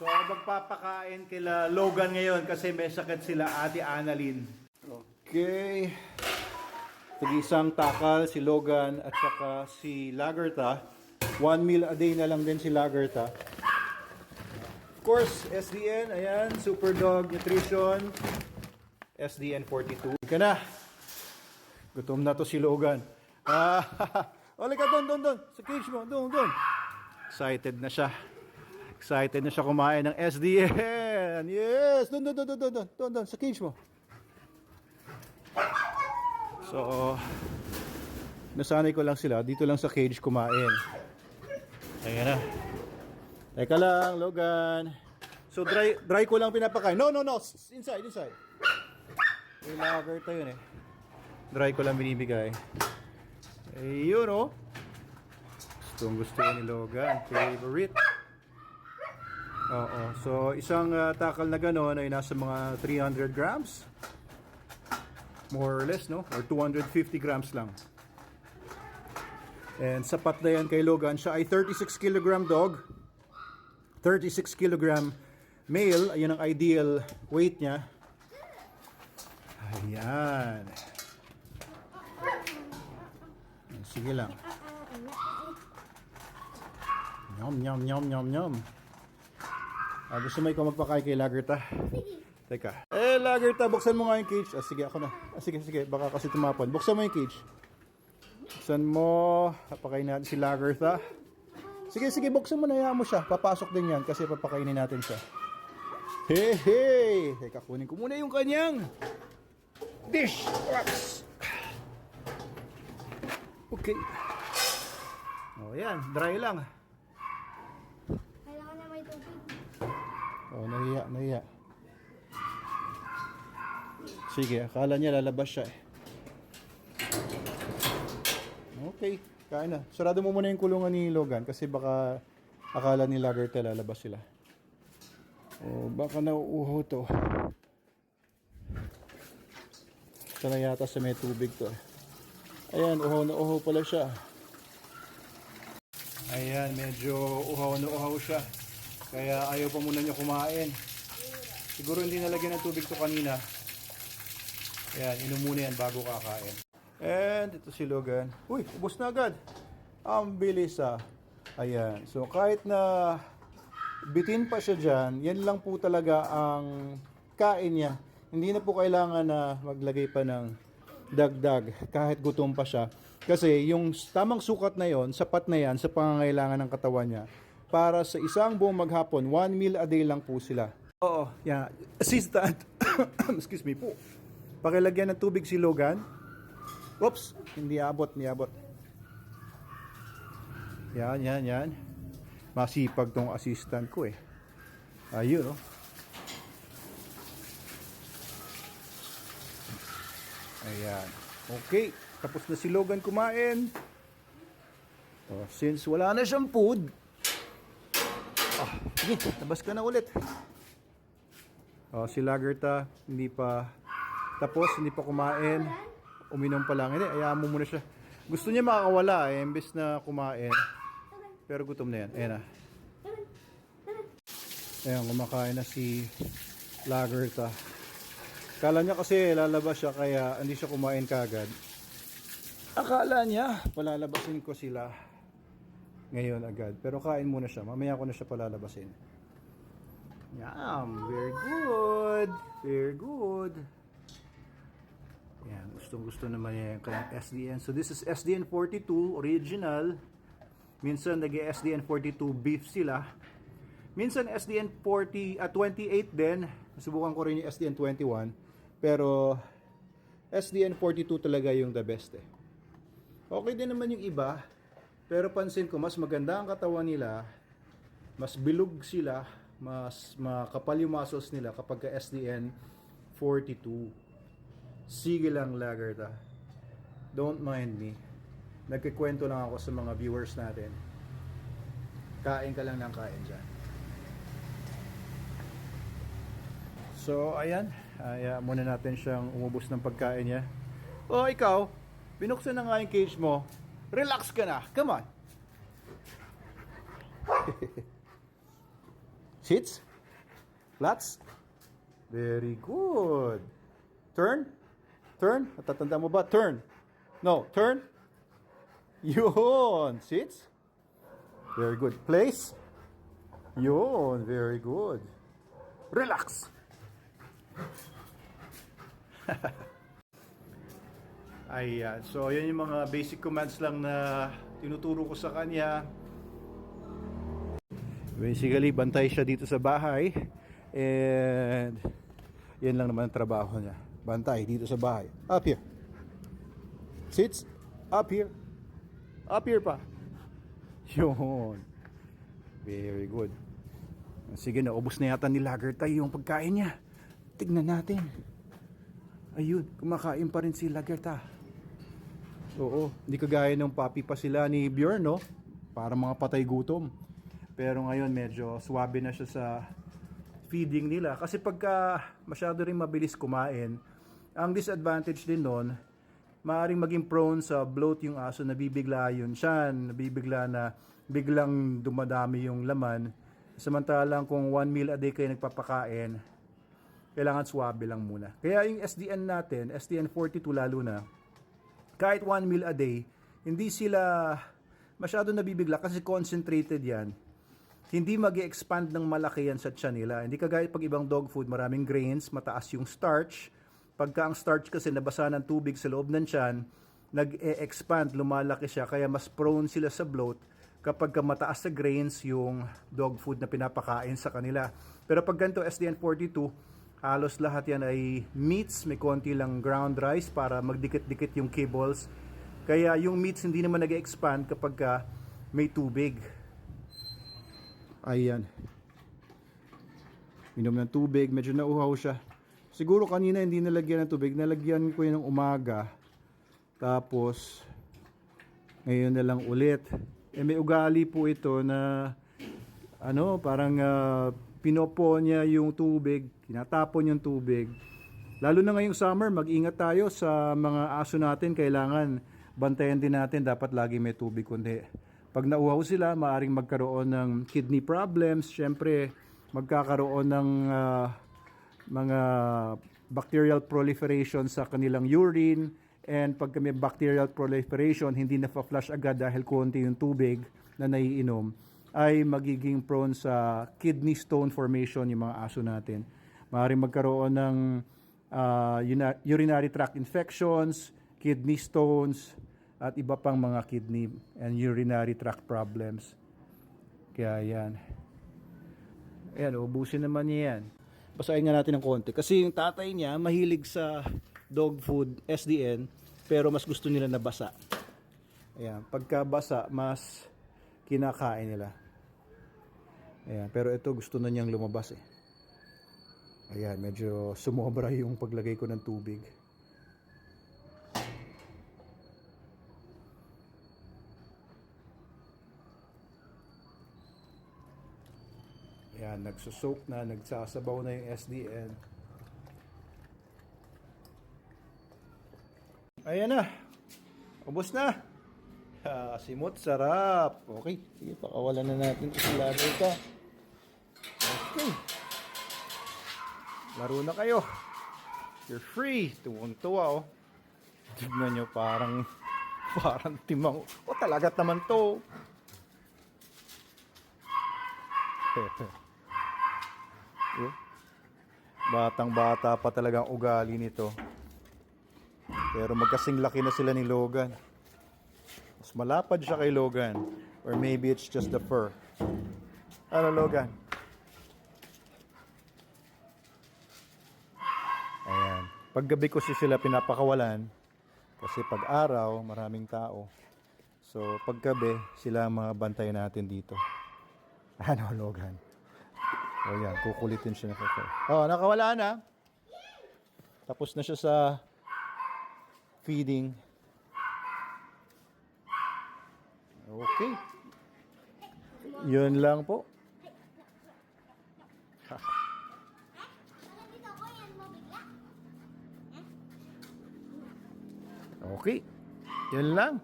So, magpapakain kila Logan ngayon kasi may sakit sila Ate Annalyn. Okay. Tig-isang takal si Logan at saka si Lagerta. 1 meal a day na lang din si Lagerta. Of course, SDN, ayan, Super Dog Nutrition. SDN 42. Ika na. Gutom na to si Logan. Olay ka doon. Sa cage mo, doon. Excited na siya. Excited na siya kumain ng SDN. Yes! Doon. Sa cage mo. So, nasanay ko lang sila. Dito lang sa cage kumain. Ayan na. Teka lang, Logan. So, dry ko lang pinapakain. No. Inside. May lager tayo yun eh. Dry ko lang binibigay. Ayun oh. Gusto ni Logan. Favorite. Oo. So, isang takal na gano'n ay nasa mga 300 grams. More or less, no? Or 250 grams lang. And sapat na yan kay Logan. Siya ay 36 kilogram dog. 36 kilogram male. Ayun ang ideal weight niya. Ayan. Sige lang. Nyom. Gusto mo ikaw magpakain kay Lagerta? Teka. Lagerta, buksan mo nga yung cage. Sige, ako na. Sige. Baka kasi tumapon. Buksan mo yung cage. Buksan mo. Papakain natin si Lagerta. Sige, buksan mo na. Hayaan mo siya. Papasok din yan kasi papakainin natin siya. Hey! Teka, kunin ko muna yung kanyang dish wraps. Okay. Oh, yan. Dry lang. Kailangan na may tubig. Oh, nahiya. Sige, akala niya lalabas siya eh. Okay, kain na. Sarado mo muna yung kulungan ni Logan kasi baka akala ni Lagerta lalabas sila. Oh, baka nauuhaw to. Sana yata sa may tubig to eh. Ayan, uhaw na uhaw pala siya. Ayan, medyo uhaw na uhaw siya. Kaya ayaw pa muna niya kumain. Siguro hindi nalagyan ng tubig to kanina. Ayan, inom muna yan bago kakain. And ito si Logan. Uy, ubos na agad. Ang bilis ah. Ayan, so kahit na bitin pa siya dyan, yan lang po talaga ang kain niya. Hindi na po kailangan na maglagay pa ng dagdag kahit gutom pa siya. Kasi yung tamang sukat na yon, sapat na yan sa pangangailangan ng katawan niya. Para sa isang buong maghapon, 1 meal a day lang po sila. Oo, yeah. Assistant. Excuse me po. Pakilagyan ng tubig si Logan. Oops, hindi abot. Yan. Masipag tong assistant ko eh. Ayun oh. Ayan. Okay. Tapos na si Logan kumain. Oh, since wala na siyang food. Sige, labas ka na ulit. Oh, si Lagerta, hindi pa tapos, hindi pa kumain. Uminom pa lang. Hindi, ayaw mo muna siya. Gusto niya makakawala eh, imbes na kumain. Pero gutom na yan. Ayan na. Ayan, kumakain na si Lagerta. Akala niya kasi lalabas siya kaya hindi siya kumain kaagad. Akala niya palalabasin ko sila ngayon agad. Pero kain muna siya. Mamaya ko na siya palalabasin. Yum! Very good. Yan. Gustong-gusto naman niya yung kanyang SDN. So this is SDN 42 original. Minsan nag-SDN 42 beef sila. Minsan SDN 28 din. Nasubukan ko rin yung SDN 21. Pero SDN 42 talaga yung the best eh. Okay din naman yung iba. Pero pansin ko mas maganda ang katawan nila. Mas bilog sila. Mas makapal yung muscles nila kapag ka SDN 42. Sige lang Lagerta. Don't mind me. Nagkikwento lang ako sa mga viewers natin. Kain ka lang ng kain dyan. So, ayan. Muna natin siyang umubos ng pagkain niya. O, ikaw, binuksan na nga yung cage mo. Relax ka na. Come on. Sits? Flats. Very good. Turn. Turn. Natatanda mo ba? Turn. No, turn. Yun. Sits. Very good. Place. Yun. Very good. Relax. Ayan. So, yun yung mga basic commands lang na tinuturo ko sa kanya. Basically, bantay siya dito sa bahay. And, yan lang naman ang trabaho niya. Bantay dito sa bahay. Up here. Sits. Up here. Up here pa. Yun. Very good. Sige, naubos na yata ni Lagertay yung pagkain niya. Tignan natin. Ayun, kumakain pa rin si Lagertay. Oo, hindi kagaya ng puppy pa sila ni Bjorn, no? Para mga patay gutom. Pero ngayon medyo swabe na siya sa feeding nila. Kasi pagka masyado rin mabilis kumain, ang disadvantage din nun, maaaring maging prone sa bloat yung aso, nabibigla yun siya, nabibigla na biglang dumadami yung laman. Samantalang kung 1 meal a day kayo nagpapakain, kailangan swabe lang muna. Kaya yung SDN natin, SDN42 lalo na, kahit 1 meal a day, hindi sila masyado nabibigla kasi concentrated yan. Hindi mag-expand ng malaki yan sa tiyan nila. Hindi kagaya pag ibang dog food, maraming grains, mataas yung starch. Pagka ang starch kasi nabasa ng tubig sa loob ng tiyan, nag-e-expand, lumalaki siya, kaya mas prone sila sa bloat kapag mataas sa grains yung dog food na pinapakain sa kanila. Pero pag ganito SDN42, halos lahat yan ay meats, may konti lang ground rice para magdikit-dikit yung kibbles. Kaya yung meats hindi naman nag-expand kapag may tubig. Ayan. Inom ng tubig, medyo nauhaw siya. Siguro kanina hindi nalagyan ng tubig, nalagyan ko yun ng umaga. Tapos, ngayon na lang ulit. May ugali po ito na, parang pinopo niya yung tubig, tinatapon yung tubig. Lalo na ngayong summer, mag-ingat tayo sa mga aso natin. Kailangan bantayan din natin, dapat lagi may tubig kundi. Pag nauhaw sila, maaaring magkaroon ng kidney problems. Siyempre, magkakaroon ng mga bacterial proliferation sa kanilang urine. And pag may bacterial proliferation, hindi na flush agad dahil konti yung tubig na naiinom, ay magiging prone sa kidney stone formation yung mga aso natin. Maaaring magkaroon ng urinary tract infections, kidney stones, at iba pang mga kidney and urinary tract problems. Kaya yan. Ayan, ubusin naman niya yan. Basahin nga natin ng konti. Kasi yung tatay niya mahilig sa dog food, SDN, pero mas gusto nila na basa. Ayan, pagka basa, mas kinakain nila. Ayan, pero ito gusto na niyang lumabas eh. Ayan, medyo sumobra yung paglagay ko ng tubig. Ayan, nagsusoak na, nagsasabaw na yung SDN. Ayan na. Ubos na. Simot, sarap. Okay, sige, pakawalan na natin ito sa laro ito. Okay. Laro na kayo. You're free. Tuwang-tuwa, oh. Tignan nyo, parang timang. Oh, talaga naman to. Batang-bata pa talagang ugali nito. Pero magkasing laki na sila ni Logan. Mas malapad siya kay Logan. Or maybe it's just the fur. Ano, Logan? Ayan. Paggabi ko sila pinapakawalan. Kasi pag araw, maraming tao. So, paggabi, sila ang mga bantay natin dito. Ano, Logan? O yan, kukulitin siya na kasi. Oh, nakawala na. Tapos na siya sa feeding. Okay. Yun lang po. Okay. Yun lang.